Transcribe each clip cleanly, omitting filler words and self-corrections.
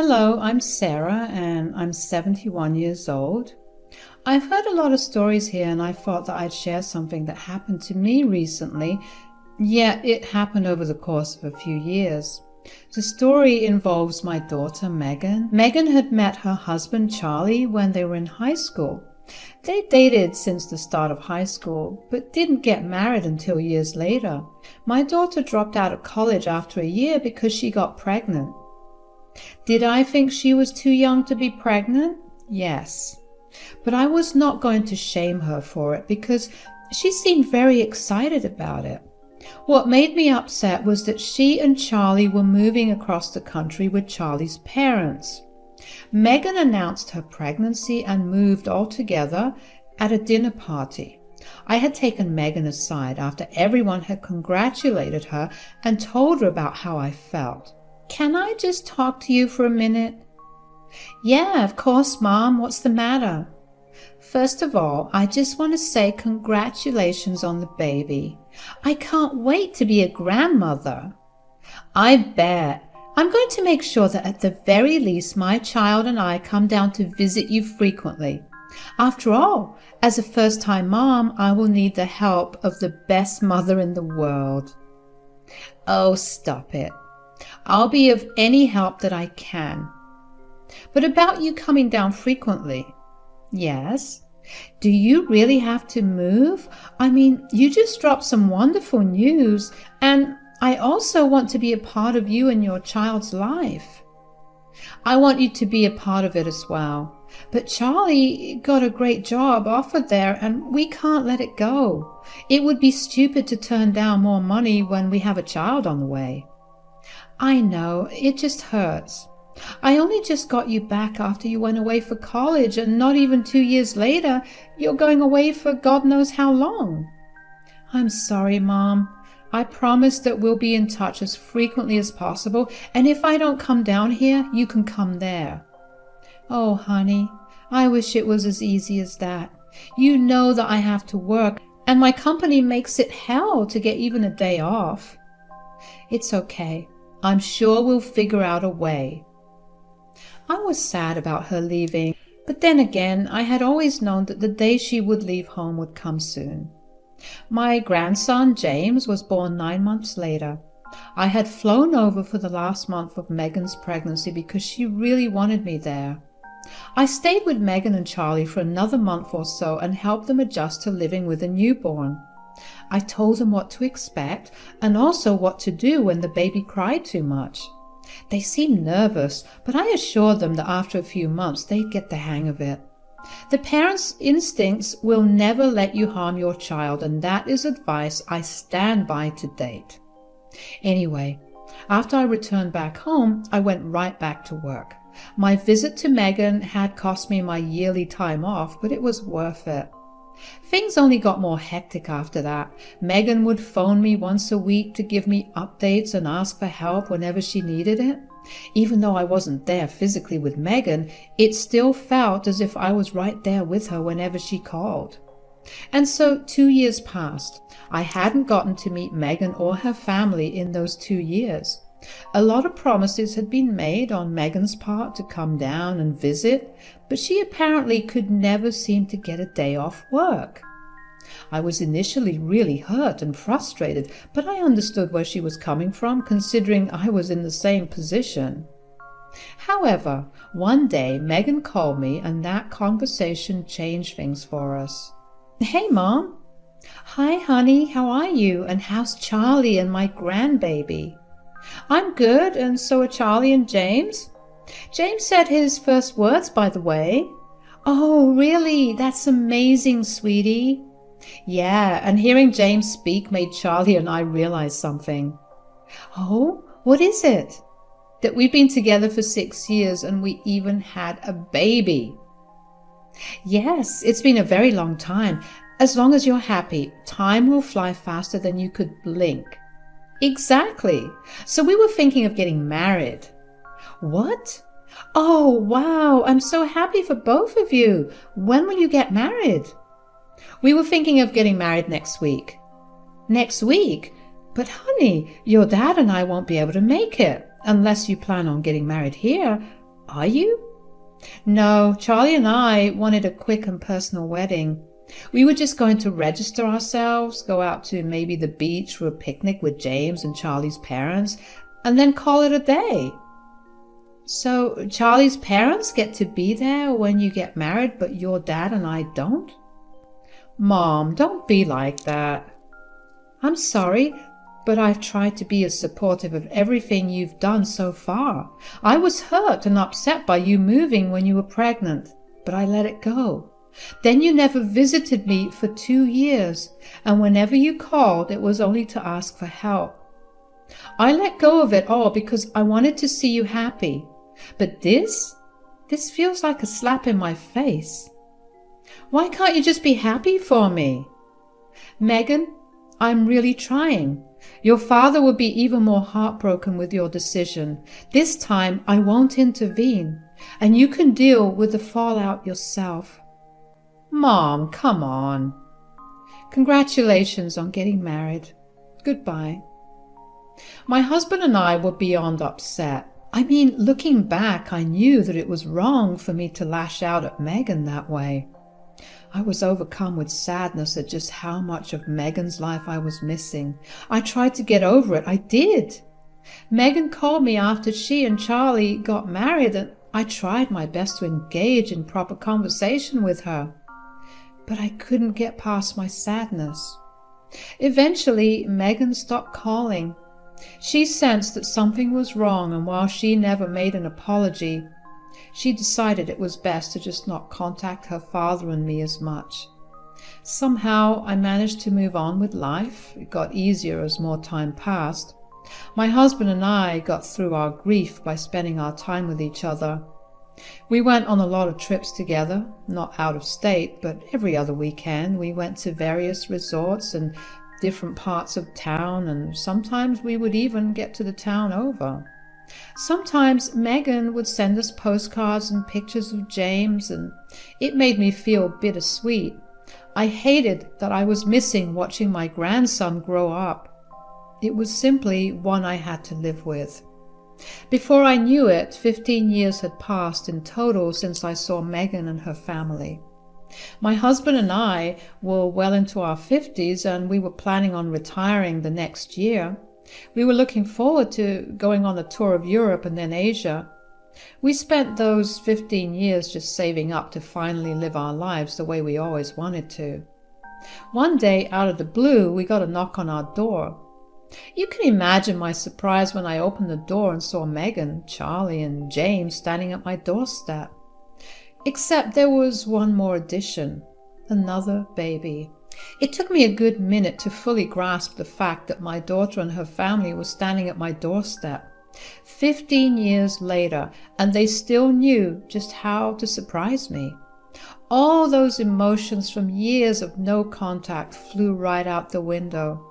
Hello, I'm Sarah and I'm 71 years old. I've heard a lot of stories here and I thought that I'd share something that happened to me recently. Yeah, it happened over the course of a few years. The story involves my daughter Megan. Megan had met her husband Charlie when they were in high school. They dated since the start of high school, but didn't get married until years later. My daughter dropped out of college after a year because she got pregnant. Did I think she was too young to be pregnant? Yes. But I was not going to shame her for it because she seemed very excited about it. What made me upset was that she and Charlie were moving across the country with Charlie's parents. Megan announced her pregnancy and moved all together at a dinner party. I had taken Megan aside after everyone had congratulated her and told her about how I felt. "Can I just talk to you for a minute?" "Yeah, of course, Mom. What's the matter?" "First of all, I just want to say congratulations on the baby. I can't wait to be a grandmother." "I bet. I'm going to make sure that at the very least my child and I come down to visit you frequently. After all, as a first-time mom, I will need the help of the best mother in the world." "Oh, stop it. I'll be of any help that I can." "But about you coming down frequently." "Yes. Do you really have to move? I mean, you just dropped some wonderful news, and I also want to be a part of you and your child's life." "I want you to be a part of it as well. But Charlie got a great job offered there, and we can't let it go. It would be stupid to turn down more money when we have a child on the way." "I know, it just hurts. I only just got you back after you went away for college, and not even 2 years later, you're going away for God knows how long." "I'm sorry, Mom. I promise that we'll be in touch as frequently as possible, and if I don't come down here, you can come there." "Oh, honey, I wish it was as easy as that. You know that I have to work, and my company makes it hell to get even a day off." "It's okay. I'm sure we'll figure out a way." I was sad about her leaving, but then again, I had always known that the day she would leave home would come soon. My grandson, James, was born 9 months later. I had flown over for the last month of Megan's pregnancy because she really wanted me there. I stayed with Megan and Charlie for another month or so and helped them adjust to living with a newborn. I told them what to expect and also what to do when the baby cried too much. They seemed nervous, but I assured them that after a few months they'd get the hang of it. The parents' instincts will never let you harm your child, and that is advice I stand by to date. Anyway, after I returned back home, I went right back to work. My visit to Megan had cost me my yearly time off, but it was worth it. Things only got more hectic after that. Megan would phone me once a week to give me updates and ask for help whenever she needed it. Even though I wasn't there physically with Megan, it still felt as if I was right there with her whenever she called. And so 2 years passed. I hadn't gotten to meet Megan or her family in those 2 years. A lot of promises had been made on Megan's part to come down and visit, but she apparently could never seem to get a day off work. I was initially really hurt and frustrated, but I understood where she was coming from, considering I was in the same position. However, one day Megan called me, and that conversation changed things for us. "Hey, Mom." "Hi, honey, how are you? And how's Charlie and my grandbaby?" "I'm good, and so are Charlie and James." "James said his first words, by the way." "Oh, really? That's amazing, sweetie." "Yeah, and hearing James speak made Charlie and I realize something." "Oh, what is it?" "That we've been together for 6 years and we even had a baby." "Yes, it's been a very long time. As long as you're happy, time will fly faster than you could blink." "Exactly. So we were thinking of getting married." "What? Oh, wow. I'm so happy for both of you. When will you get married?" "We were thinking of getting married next week." "Next week? But honey, your dad and I won't be able to make it, unless you plan on getting married here. Are you? No, Charlie and I wanted a quick and personal wedding. We were just going to register ourselves, go out to maybe the beach for a picnic with James and Charlie's parents, and then call it a day. So Charlie's parents get to be there when you get married, but your dad and I don't? Mom, don't be like that. I'm sorry, but I've tried to be as supportive of everything you've done so far. I was hurt and upset by you moving when you were pregnant, but I let it go. Then you never visited me for 2 years, and whenever you called, it was only to ask for help. I let go of it all because I wanted to see you happy. But this feels like a slap in my face. Why can't you just be happy for me? Megan, I'm really trying. Your father will be even more heartbroken with your decision. This time I won't intervene, and you can deal with the fallout yourself. Mom, come on. Congratulations on getting married. Goodbye. My husband and I were beyond upset. I mean, looking back, I knew that it was wrong for me to lash out at Megan that way. I was overcome with sadness at just how much of Megan's life I was missing. I tried to get over it. I did. Megan called me after she and Charlie got married, and I tried my best to engage in proper conversation with her. But I couldn't get past my sadness. Eventually, Megan stopped calling. She sensed that something was wrong, and while she never made an apology, she decided it was best to just not contact her father and me as much. Somehow I managed to move on with life. It got easier as more time passed. My husband and I got through our grief by spending our time with each other. We went on a lot of trips together, not out of state, but every other weekend we went to various resorts and different parts of town, and sometimes we would even get to the town over. Sometimes Megan would send us postcards and pictures of James, and it made me feel bittersweet. I hated that I was missing watching my grandson grow up. It was simply one I had to live with. Before I knew it, 15 years had passed in total since I saw Megan and her family. My husband and I were well into our 50s, and we were planning on retiring the next year. We were looking forward to going on a tour of Europe and then Asia. We spent those 15 years just saving up to finally live our lives the way we always wanted to. One day, out of the blue, we got a knock on our door. You can imagine my surprise when I opened the door and saw Megan, Charlie, and James standing at my doorstep. Except there was one more addition, another baby. It took me a good minute to fully grasp the fact that my daughter and her family were standing at my doorstep. 15 years later, and they still knew just how to surprise me. All those emotions from years of no contact flew right out the window.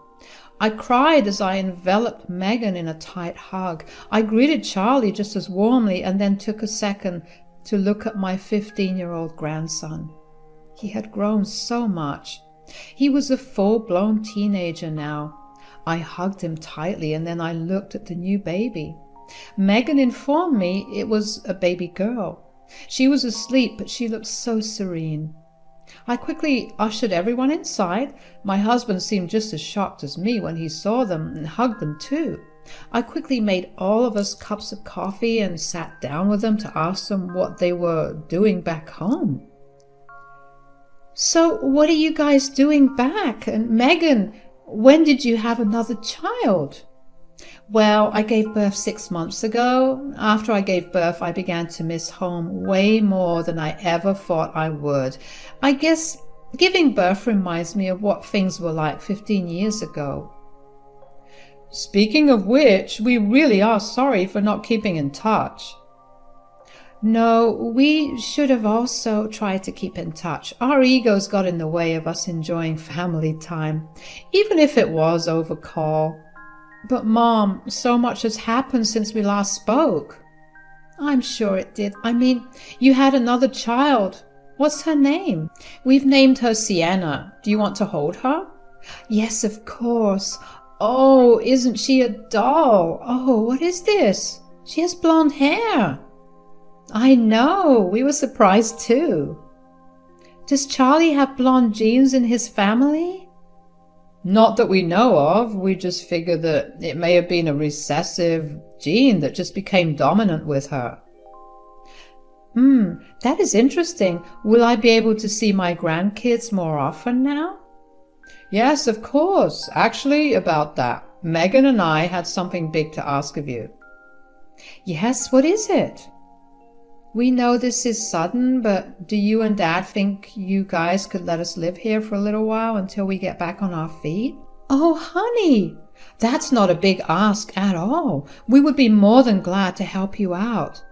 I cried as I enveloped Megan in a tight hug. I greeted Charlie just as warmly, and then took a second to look at my 15-year-old grandson. He had grown so much. He was a full-blown teenager now. I hugged him tightly, and then I looked at the new baby. Megan informed me it was a baby girl. She was asleep, but she looked so serene. I quickly ushered everyone inside. My husband seemed just as shocked as me when he saw them, and hugged them too. I quickly made all of us cups of coffee and sat down with them to ask them what they were doing back home. So what are you guys doing back? And Megan, when did you have another child? Well, I gave birth 6 months ago. After I gave birth, I began to miss home way more than I ever thought I would. I guess giving birth reminds me of what things were like 15 years ago. Speaking of which, we really are sorry for not keeping in touch. No, we should have also tried to keep in touch. Our egos got in the way of us enjoying family time, even if it was over call. But Mom, so much has happened since we last spoke. I'm sure it did. I mean, you had another child. What's her name? We've named her Sienna. Do you want to hold her? Yes, of course. Oh, isn't she a doll? Oh, what is this? She has blonde hair. I know, we were surprised too. Does Charlie have blonde genes in his family? Not that we know of. We just figured that it may have been a recessive gene that just became dominant with her. That is interesting. Will I be able to see my grandkids more often now? Yes, of course. Actually, about that, Megan and I had something big to ask of you. Yes, what is it? We know this is sudden, but do you and Dad think you guys could let us live here for a little while until we get back on our feet? Oh, honey, that's not a big ask at all. We would be more than glad to help you out.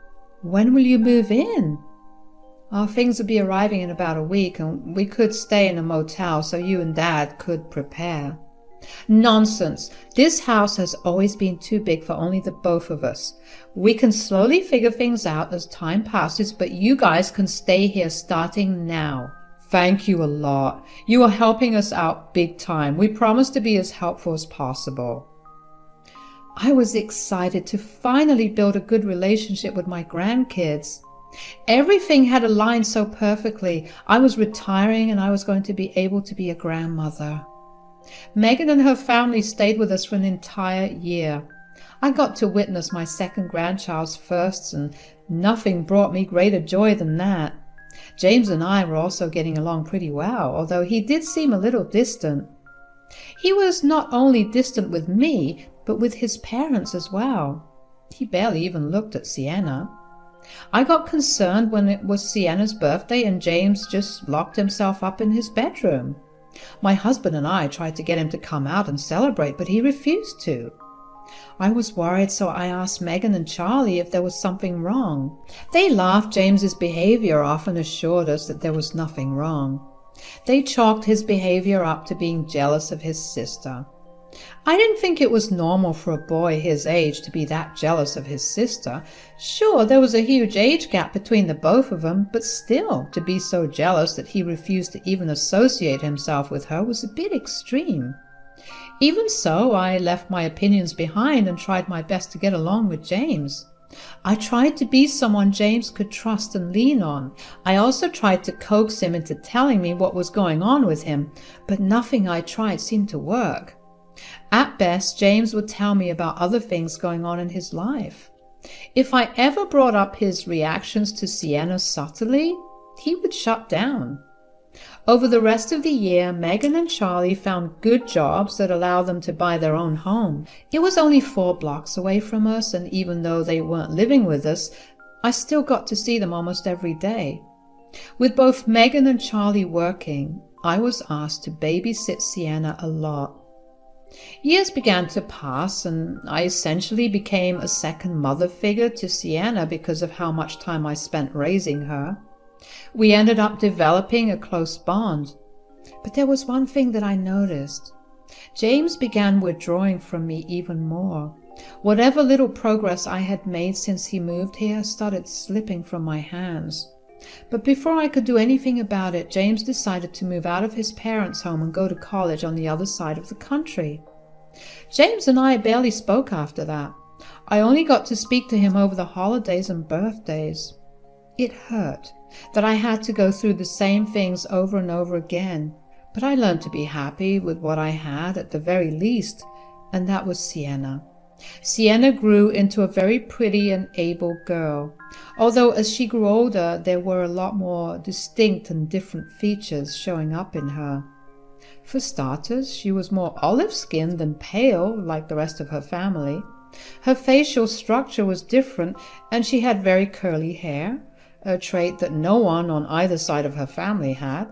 When will you move in? Our things will be arriving in about a week, and we could stay in a motel so you and Dad could prepare. Nonsense. This house has always been too big for only the both of us. We can slowly figure things out as time passes, but you guys can stay here starting now. Thank you a lot. You are helping us out big time. We promise to be as helpful as possible. I was excited to finally build a good relationship with my grandkids. Everything had aligned so perfectly. I was retiring and I was going to be able to be a grandmother. Megan and her family stayed with us for an entire year. I got to witness my second grandchild's firsts, and nothing brought me greater joy than that. James and I were also getting along pretty well, although he did seem a little distant. He was not only distant with me, but with his parents as well. He barely even looked at Sienna. I got concerned when it was Sienna's birthday and James just locked himself up in his bedroom. My husband and I tried to get him to come out and celebrate, but he refused to. I was worried, so I asked Megan and Charlie if there was something wrong. They laughed James's behavior off and assured us that there was nothing wrong. They chalked his behavior up to being jealous of his sister. I didn't think it was normal for a boy his age to be that jealous of his sister. Sure, there was a huge age gap between the both of them, but still, to be so jealous that he refused to even associate himself with her was a bit extreme. Even so, I left my opinions behind and tried my best to get along with James. I tried to be someone James could trust and lean on. I also tried to coax him into telling me what was going on with him, but nothing I tried seemed to work. At best, James would tell me about other things going on in his life. If I ever brought up his reactions to Sienna subtly, he would shut down. Over the rest of the year, Megan and Charlie found good jobs that allowed them to buy their own home. It was only 4 blocks away from us, and even though they weren't living with us, I still got to see them almost every day. With both Megan and Charlie working, I was asked to babysit Sienna a lot. Years began to pass, and I essentially became a second mother figure to Sienna because of how much time I spent raising her. We ended up developing a close bond. But there was one thing that I noticed. James began withdrawing from me even more. Whatever little progress I had made since he moved here started slipping from my hands. But before I could do anything about it, James decided to move out of his parents' home and go to college on the other side of the country. James and I barely spoke after that. I only got to speak to him over the holidays and birthdays. It hurt that I had to go through the same things over and over again, but I learned to be happy with what I had at the very least, and that was Sienna. Sienna grew into a very pretty and able girl, although as she grew older there were a lot more distinct and different features showing up in her. For starters, she was more olive-skinned than pale like the rest of her family. Her facial structure was different, and she had very curly hair, a trait that no one on either side of her family had.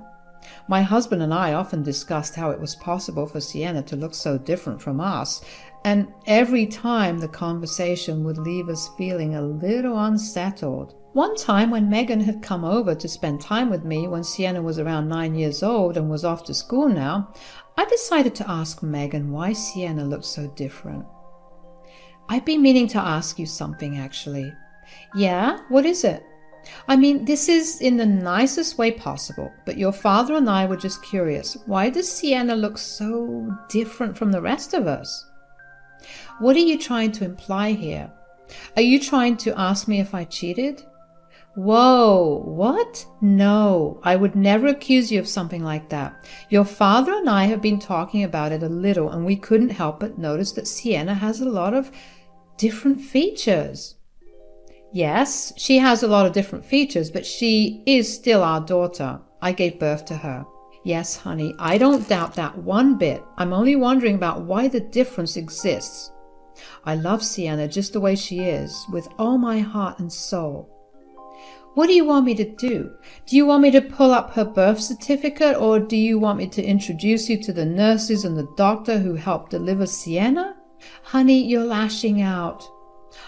My husband and I often discussed how it was possible for Sienna to look so different from us, and every time the conversation would leave us feeling a little unsettled. One time when Megan had come over to spend time with me when Sienna was around 9 years old and was off to school now, I decided to ask Megan why Sienna looked so different. "I've been meaning to ask you something, actually." "Yeah? What is it?" "I mean, this is in the nicest way possible, but your father and I were just curious. Why does Sienna look so different from the rest of us?" "What are you trying to imply here? Are you trying to ask me if I cheated?" Whoa, what? No, I would never accuse you of something like that. Your father and I have been talking about it a little, and we couldn't help but notice that Sienna has a lot of different features. Yes, she has a lot of different features, but she is still our daughter. I gave birth to her. Yes, honey, I don't doubt that one bit. I'm only wondering about why the difference exists. I love Sienna just the way she is, with all my heart and soul. What do you want me to do? Do you want me to pull up her birth certificate, or do you want me to introduce you to the nurses and the doctor who helped deliver Sienna? Honey, you're lashing out.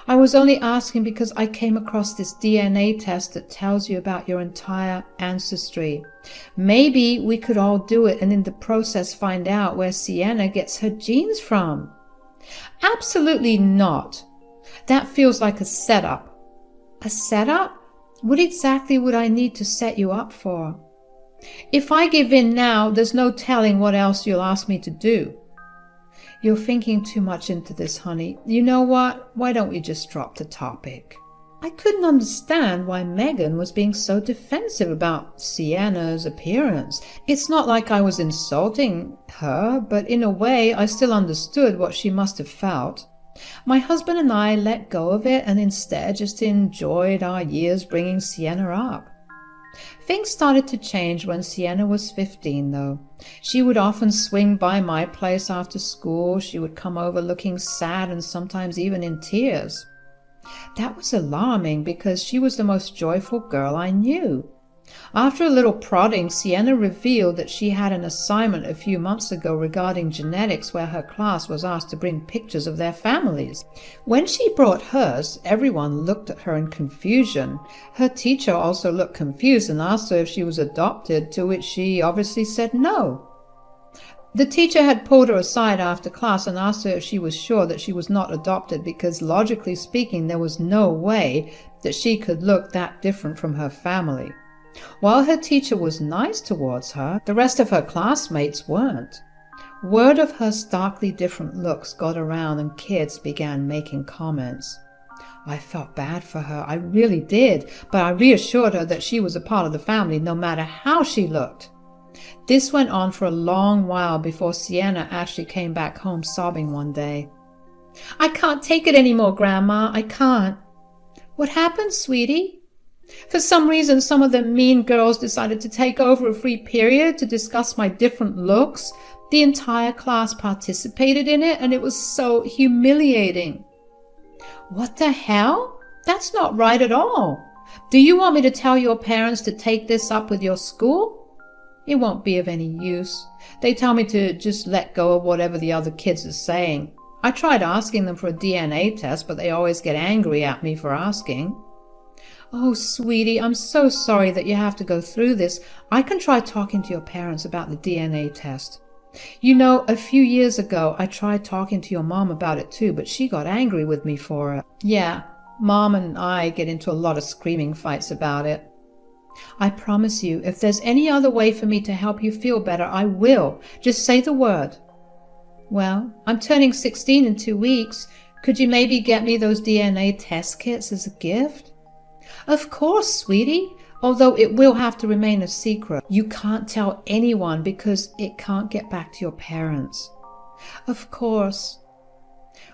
I was only asking because I came across this DNA test that tells you about your entire ancestry. Maybe we could all do it and in the process find out where Sienna gets her genes from. Absolutely not. That feels like a setup. A setup? What exactly would I need to set you up for? If I give in now, there's no telling what else you'll ask me to do. You're thinking too much into this, honey. You know what? Why don't we just drop the topic? I couldn't understand why Megan was being so defensive about Sienna's appearance. It's not like I was insulting her, but in a way I still understood what she must have felt. My husband and I let go of it and instead just enjoyed our years bringing Sienna up. Things started to change when Sienna was 15, though. She would often swing by my place after school. She would come over looking sad and sometimes even in tears. That was alarming because she was the most joyful girl I knew. After a little prodding, Sienna revealed that she had an assignment a few months ago regarding genetics where her class was asked to bring pictures of their families. When she brought hers, everyone looked at her in confusion. Her teacher also looked confused and asked her if she was adopted, to which she obviously said no. The teacher had pulled her aside after class and asked her if she was sure that she was not adopted because, logically speaking, there was no way that she could look that different from her family. While her teacher was nice towards her, the rest of her classmates weren't. Word of her starkly different looks got around and kids began making comments. I felt bad for her, I really did, but I reassured her that she was a part of the family no matter how she looked. This went on for a long while before Sienna actually came back home sobbing one day. I can't take it anymore, Grandma, I can't. What happened, sweetie? For some reason, some of the mean girls decided to take over a free period to discuss my different looks. The entire class participated in it, and it was so humiliating. What the hell? That's not right at all. Do you want me to tell your parents to take this up with your school? It won't be of any use. They tell me to just let go of whatever the other kids are saying. I tried asking them for a DNA test, but they always get angry at me for asking. Oh, sweetie, I'm so sorry that you have to go through this. I can try talking to your parents about the DNA test. You know, a few years ago, I tried talking to your mom about it too, but she got angry with me for it. Yeah, Mom and I get into a lot of screaming fights about it. I promise you, if there's any other way for me to help you feel better, I will. Just say the word. Well, I'm turning 16 in 2 weeks. Could you maybe get me those DNA test kits as a gift? Of course, sweetie, although it will have to remain a secret. You can't tell anyone because it can't get back to your parents. Of course.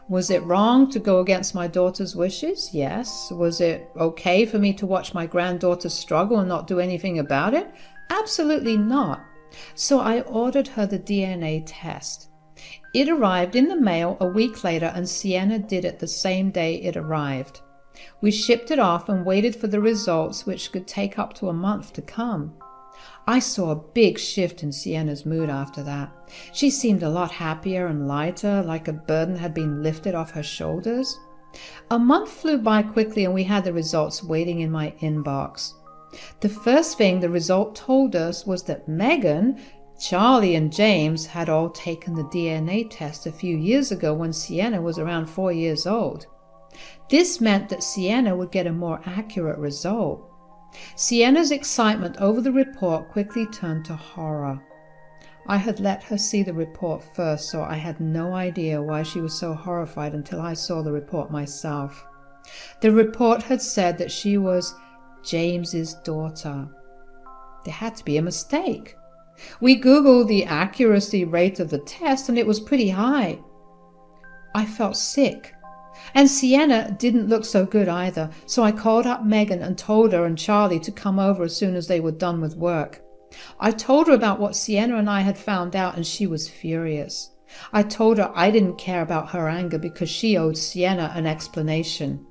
Was it wrong to go against my daughter's wishes? Yes. Was it okay for me to watch my granddaughter struggle and not do anything about it? Absolutely not. So I ordered her the DNA test. It arrived in the mail a week later, and Sienna did it the same day it arrived. We shipped it off and waited for the results, which could take up to a month to come. I saw a big shift in Sienna's mood after that. She seemed a lot happier and lighter, like a burden had been lifted off her shoulders. A month flew by quickly and we had the results waiting in my inbox. The first thing the result told us was that Megan, Charlie and James had all taken the DNA test a few years ago when Sienna was around 4 years old. This meant that Sienna would get a more accurate result. Sienna's excitement over the report quickly turned to horror. I had let her see the report first, so I had no idea why she was so horrified until I saw the report myself. The report had said that she was James's daughter. There had to be a mistake. We Googled the accuracy rate of the test and it was pretty high. I felt sick. And Sienna didn't look so good either, so I called up Megan and told her and Charlie to come over as soon as they were done with work. I told her about what Sienna and I had found out and she was furious. I told her I didn't care about her anger because she owed Sienna an explanation.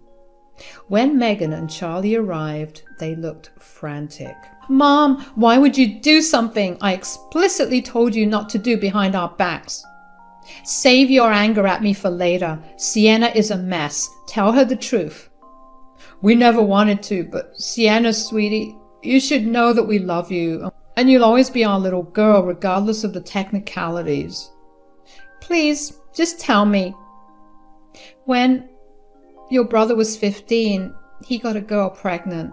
When Megan and Charlie arrived, they looked frantic. "Mom, why would you do something I explicitly told you not to do behind our backs? Save your anger at me for later. Sienna is a mess. Tell her the truth." "We never wanted to, but Sienna, sweetie, you should know that we love you, and you'll always be our little girl regardless of the technicalities. Please, just tell me." When your brother was 15, he got a girl pregnant.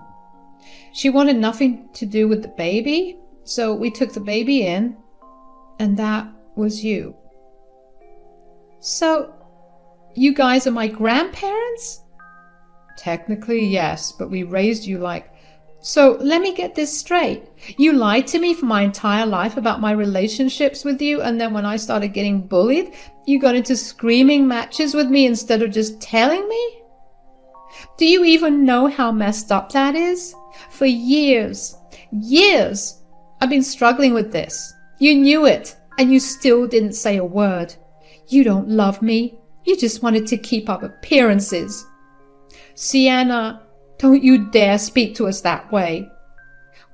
She wanted nothing to do with the baby, so we took the baby in, and that was you. "So, you guys are my grandparents?" "Technically, yes, but we raised you like..." "So, let me get this straight. You lied to me for my entire life about my relationships with you, and then when I started getting bullied, you got into screaming matches with me instead of just telling me? Do you even know how messed up that is? For years, I've been struggling with this. You knew it, and you still didn't say a word. You don't love me. You just wanted to keep up appearances. Sienna, don't you dare speak to us that way.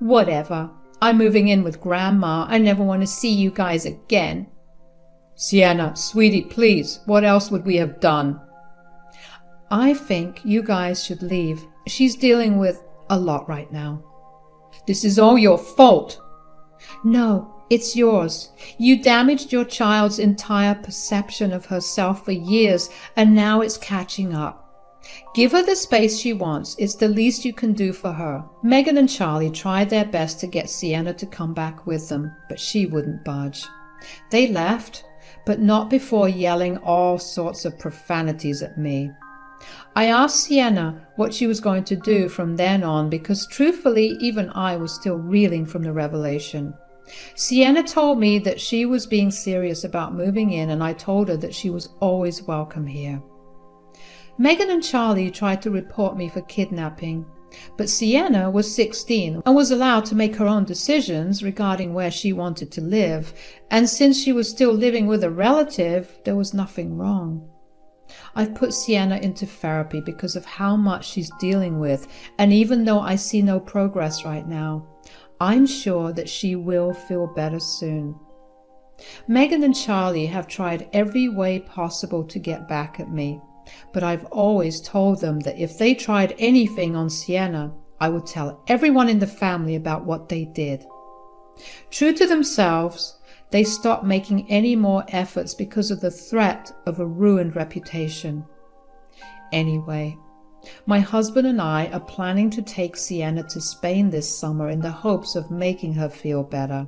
Whatever. I'm moving in with Grandma. I never want to see you guys again." "Sienna, sweetie, please. What else would we have done?" "I think you guys should leave. She's dealing with a lot right now." "This is all your fault." "No, it's yours. You damaged your child's entire perception of herself for years, and now it's catching up. Give her the space she wants. It's the least you can do for her." Megan and Charlie tried their best to get Sienna to come back with them, but she wouldn't budge. They left, but not before yelling all sorts of profanities at me. I asked Sienna what she was going to do from then on because truthfully, even I was still reeling from the revelation. Sienna told me that she was being serious about moving in, and I told her that she was always welcome here. Megan and Charlie tried to report me for kidnapping, but Sienna was 16 and was allowed to make her own decisions regarding where she wanted to live, and since she was still living with a relative, there was nothing wrong. I've put Sienna into therapy because of how much she's dealing with, and even though I see no progress right now, I'm sure that she will feel better soon. Megan and Charlie have tried every way possible to get back at me, but I've always told them that if they tried anything on Sienna, I would tell everyone in the family about what they did. True to themselves, they stopped making any more efforts because of the threat of a ruined reputation. Anyway, my husband and I are planning to take Sienna to Spain this summer in the hopes of making her feel better.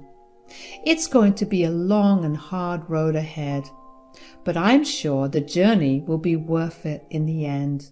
It's going to be a long and hard road ahead, but I'm sure the journey will be worth it in the end.